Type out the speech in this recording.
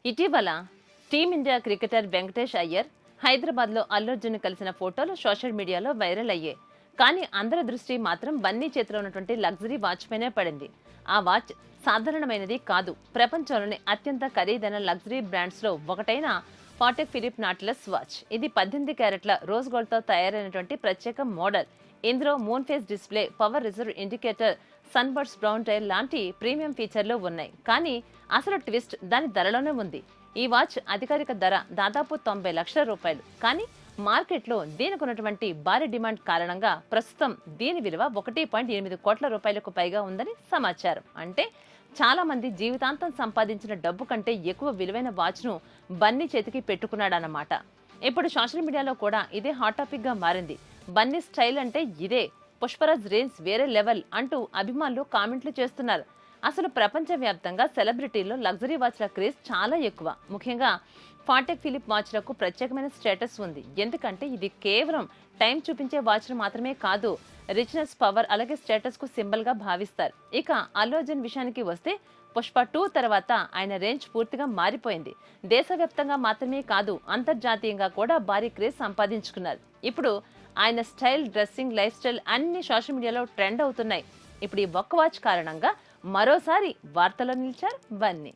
ఇటీవల team India cricketer Venkatesh Iyer హైదరాబాద్లో అల్లు అర్జున్ కలిసిన ఫోటోలు సోషల్ మీడియాలో వైరల్ అయ్యాయి. కానీ అందరి దృష్టి మాత్రం బన్నీ చేతిలో ఉన్నటువంటి లగ్జరీ వాచ్ పైనే పడింది. ఆ వాచ్ సాధారణమైనది కాదు. ప్రపంచంలోని అత్యంత ఖరీదైన లగ్జరీ బ్రాండ్స్ లో ఒకటైన పాటెక్ ఫిలిప్ నాటిలస్ వాచ్. ఇది 18 క్యారెట్ల రోజ్ గోల్డ్ తో తయారైనటువంటి ప్రత్యేక మోడల్. ఇందులో moon phase display, power reserve indicator, sunburst brown dial లాంటి ప్రీమియం ఫీచర్లు ఉన్నాయి. కానీ అసలు ట్విస్ట్ దాని ధరలోనే ఉంది. ఈ వాచ్ అధికారిక ధర దాదాపు 90 లక్షల రూపాయలు. కానీ మార్కెట్లో దీనికి ఉన్నటువంటి భారీ డిమాండ్ కారణంగా ప్రస్తుతం దీని విలువ 1.8 కోట్ల రూపాయలకు పైగా ఉందని సమాచారం. అంటే చాలా మంది జీవితాంతం సంపాదించిన డబ్బు కంటే ఎక్కువ విలువైన వాచ్ ను బన్నీ చేతికి పెట్టుకున్నాడన్నమాట. ఇప్పుడు సోషల్ మీడియాలో కూడా ఇదే హాట్ టాపిక్ గా మారింది. బన్నీ స్టైల్ అంటే ఇదే, పుష్పరాజ్ రేంజ్ వేరే లెవెల్ అంటూ అభిమానులు కామెంట్లు చేస్తున్నారు. అసలు ప్రపంచవ్యాప్తంగా సెలబ్రిటీల్లో లగ్జరీ వాచ్ల క్రేజ్ చాలా ఎక్కువ. ముఖ్యంగా పాటెక్ ఫిలిప్ వాచ్లకు ప్రత్యేకమైన స్టేటస్ ఉంది. ఎందుకంటే ఇది కేవలం టైం చూపించే వాచ్లు మాత్రమే కాదు, రిచ్నెస్, పవర్ అలాగే స్టేటస్ కు సింబల్ గా భావిస్తారు. ఇక అల్లు అర్జున్ విషయానికి వస్తే పుష్ప 2 తర్వాత ఆయన రేంజ్ పూర్తిగా మారిపోయింది. దేశవ్యాప్తంగా మాత్రమే కాదు, అంతర్జాతీయంగా కూడా భారీ క్రేజ్ సంపాదించుకున్నారు. ఇప్పుడు ఆయన స్టైల్, డ్రెస్సింగ్, లైఫ్ స్టైల్ అన్ని సోషల్ మీడియాలో ట్రెండ్ అవుతున్నాయి. ఇప్పుడు ఈ ఒక్క వాచ్ కారణంగా మరోసారి వార్తల్లో నిలిచారు బన్నీ.